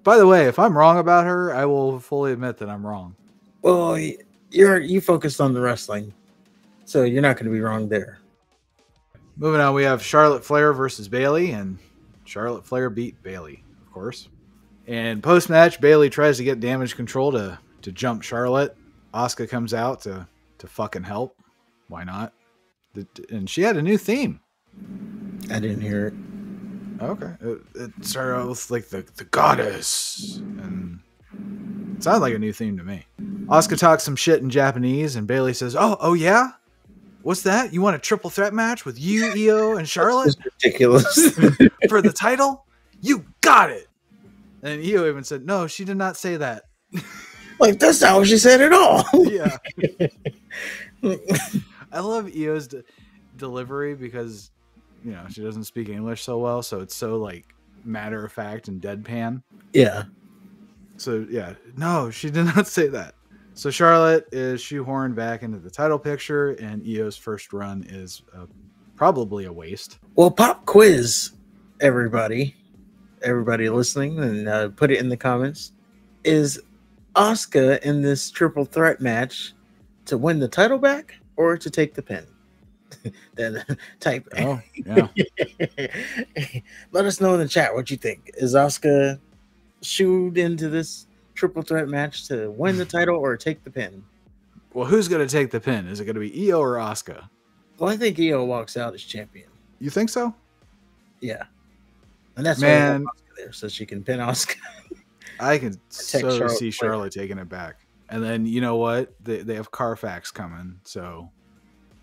By the way, if I'm wrong about her, I will fully admit that I'm wrong. Well, you focused on the wrestling, so you're not going to be wrong there. Moving on, we have Charlotte Flair versus Bayley, and Charlotte Flair beat Bayley, of course. And post-match, Bayley tries to get Damage Control to jump Charlotte. Asuka comes out to fucking help. Why not? And she had a new theme. I didn't hear it. Okay. It started out with like the goddess, and it sounded like a new theme to me. Asuka talks some shit in Japanese, and Bayley says, "Oh yeah? What's that? You want a triple threat match with you, Io, and Charlotte? It's ridiculous. For the title? You got it." And Io even said, "No, she did not say that." Like, that's not what she said at all. Yeah. I love Io's delivery because, you know, she doesn't speak English so well, so it's so like matter of fact and deadpan. Yeah. So yeah, no, she did not say that. So Charlotte is shoehorned back into the title picture, and Io's first run is probably a waste. Well, pop quiz, everybody listening, and put it in the comments. Is Asuka in this triple threat match to win the title back or to take the pin? Then type. Oh, yeah. Let us know in the chat what you think. Is Asuka shooed into this triple threat match to win the title or take the pin? Well, who's going to take the pin? Is it going to be Io or Asuka? Well, I think Io walks out as champion. You think so? Yeah. And that's why Man, Asuka there, so she can pin Asuka. I can so see Charlotte Charlotte taking it back. And then, you know what? They have Carfax coming, so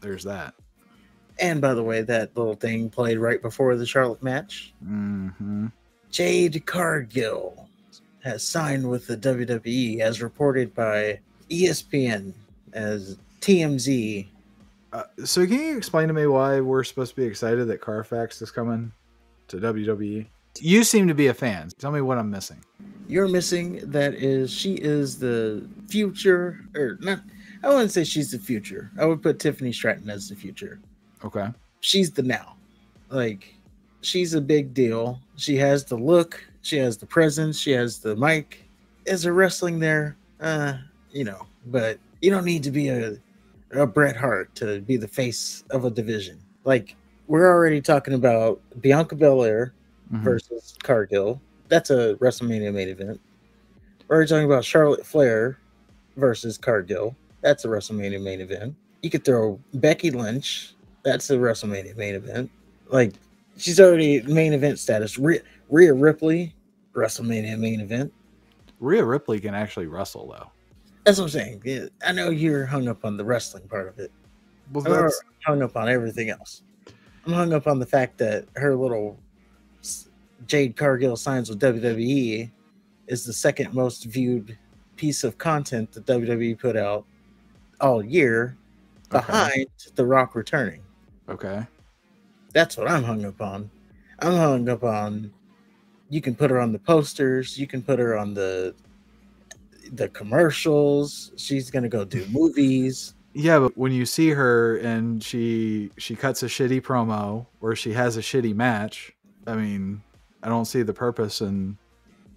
there's that. And by the way, that little thing played right before the Charlotte match. Mm-hmm. Jade Cargill has signed with the WWE, as reported by ESPN as TMZ. So can you explain to me why we're supposed to be excited that Carfax is coming to WWE? You seem to be a fan. Tell me what I'm missing. You're missing that she is the future, or not. I wouldn't say she's the future. I would put Tiffany Stratton as the future. Okay. She's the now. Like, she's a big deal. She has the look. She has the presence. She has the mic. Is her wrestling there? You know, but you don't need to be a Bret Hart to be the face of a division. Like, we're already talking about Bianca Belair versus Cargill. That's a WrestleMania main event. We're already talking about Charlotte Flair versus Cargill. That's a WrestleMania main event. You could throw Becky Lynch. That's a WrestleMania main event. Like, she's already main event status. Rhea Ripley, WrestleMania main event. Rhea Ripley can actually wrestle, though. That's what I'm saying. Yeah, I know you're hung up on the wrestling part of it. Well, I'm hung up on everything else. I'm hung up on the fact that her little Jade Cargill signs with WWE is the second most viewed piece of content that WWE put out all year, behind The Rock returning. Okay. That's what I'm hung up on. I'm hung up on, you can put her on the posters, you can put her on the commercials, she's gonna go do movies. Yeah, but when you see her and she cuts a shitty promo or she has a shitty match, I mean, I don't see the purpose in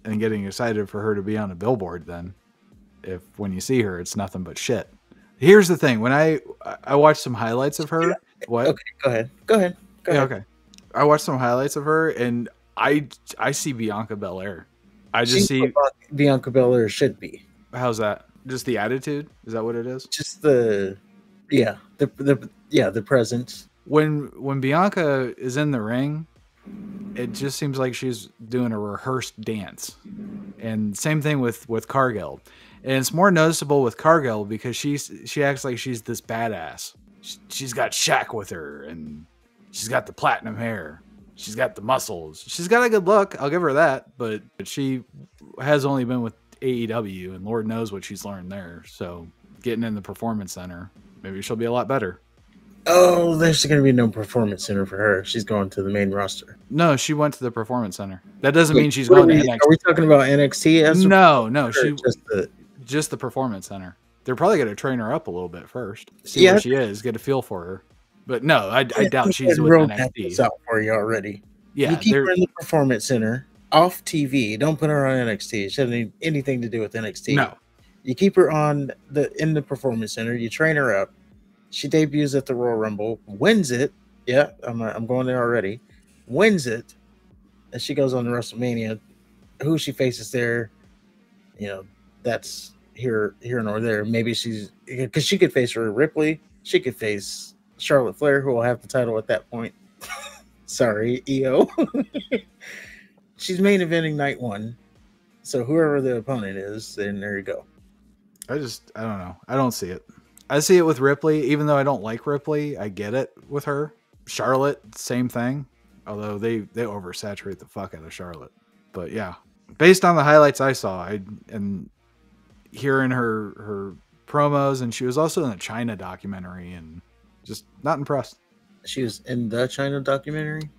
getting excited for her to be on a billboard then. If when you see her, it's nothing but shit. Here's the thing. When I watched some highlights of her. What? Okay, go ahead. Yeah, okay. I watched some highlights of her and I see Bianca Belair. I just see what Bianca Belair should be. How's that? Just the attitude? Is that what it is? Just the presence. When Bianca is in the ring, it just seems like she's doing a rehearsed dance. And same thing with Cargill. And it's more noticeable with Cargill because she acts like she's this badass. She's got Shaq with her, and she's got the platinum hair. She's got the muscles. She's got a good look. I'll give her that. But she has only been with AEW, and Lord knows what she's learned there. So getting in the Performance Center, maybe she'll be a lot better. Oh, there's going to be no Performance Center for her. She's going to the main roster. No, she went to the Performance Center. That doesn't mean she's going to NXT. Are we talking about NXT? No. Just the Performance Center. They're probably going to train her up a little bit first. See where she is. Get a feel for her. But no, I doubt she's with NXT. Out for you already. Yeah, you keep her in the Performance Center. off TV. Don't put her on NXT. She doesn't need anything to do with NXT. No. You keep her on in the Performance Center. You train her up. She debuts at the Royal Rumble, wins it. Yeah, I'm going there already. Wins it, and she goes on to WrestleMania. Who she faces there, that's here nor there. Maybe she's because she could face Rhea Ripley. She could face Charlotte Flair, who will have the title at that point. Sorry, EO. She's main eventing night one. So whoever the opponent is, then there you go. I don't know. I don't see it. I see it with Ripley, even though I don't like Ripley. I get it with her. Charlotte, same thing. Although they oversaturate the fuck out of Charlotte. But yeah, based on the highlights I saw, and hearing her promos, and she was also in the China documentary, and just not impressed. She was in the China documentary?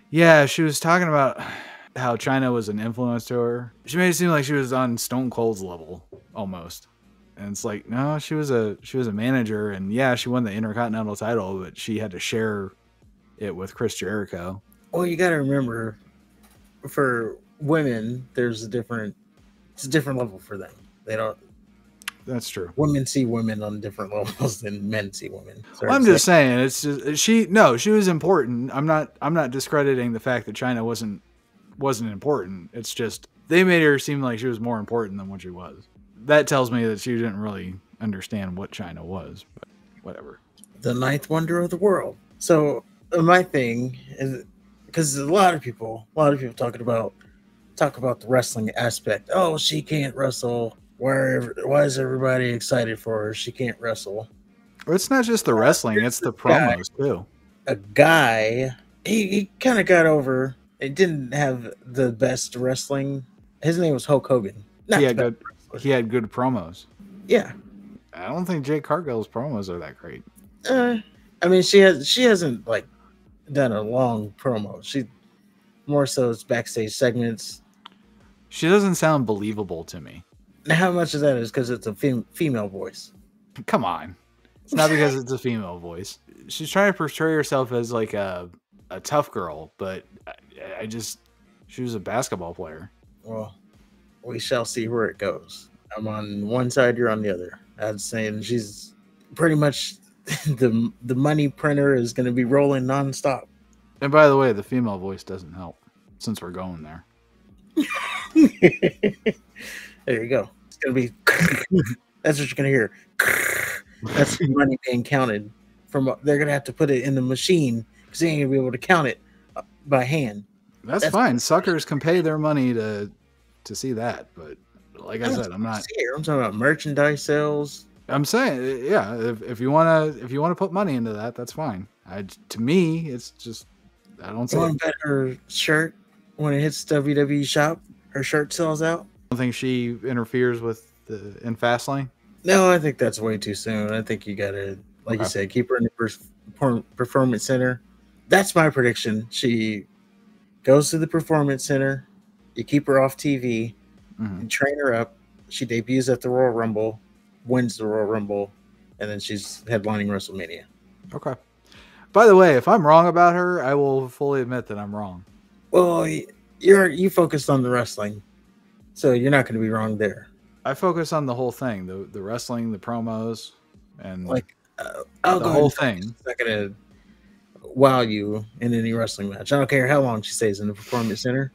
Yeah, she was talking about how China was an influence to her. She made it seem like she was on Stone Cold's level almost. And it's like, no, she was a manager, and yeah, she won the Intercontinental title, but she had to share it with Chris Jericho. Well, you got to remember, for women, it's a different level for them. They don't. That's true. Women see women on different levels than men see women. Well, I'm just saying, it's just she was important. I'm not discrediting the fact that China wasn't important. It's just they made her seem like she was more important than what she was. That tells me that she didn't really understand what China was, but whatever. The ninth wonder of the world. So my thing is, because a lot of people talk about the wrestling aspect. Oh, she can't wrestle. Why is everybody excited for her? She can't wrestle. Well, it's not just the wrestling; it's the promos too. A guy, he kind of got over. It didn't have the best wrestling. His name was Hulk Hogan. He had good promos. Yeah, I don't think Jade Cargill's promos are that great. I mean, she hasn't like done a long promo. She more so it's backstage segments. She doesn't sound believable to me. Now, how much of that is because it's a female voice? Come on, it's not because it's a female voice. She's trying to portray herself as like a tough girl, but she was a basketball player. Well, we shall see where it goes. I'm on one side, you're on the other. I'm saying she's pretty much the money printer is going to be rolling nonstop. And by the way, the female voice doesn't help since we're going there. There you go. It's going to be that's what you're going to hear. That's money being counted from. They're going to have to put it in the machine because they ain't going to be able to count it by hand. That's fine. Suckers can pay their money to see that, but like I said, I'm not. I'm talking about merchandise sales. I'm saying, yeah, if you wanna put money into that, that's fine. To me, it's just I don't see. Want to bet her shirt when it hits WWE shop, her shirt sells out. I don't think she interferes with in Fastlane. No, I think that's way too soon. I think you gotta, like you said, keep her in the Performance Center. That's my prediction. She goes to the Performance Center. You keep her off TV and train her up. She debuts at the Royal Rumble, wins the Royal Rumble, and then she's headlining WrestleMania. Okay. By the way, if I'm wrong about her, I will fully admit that I'm wrong. Well, you focused on the wrestling, so you're not going to be wrong there. I focus on the whole thing, the wrestling, the promos, and like the whole thing. It's not going to wow you in any wrestling match. I don't care how long she stays in the Performance Center.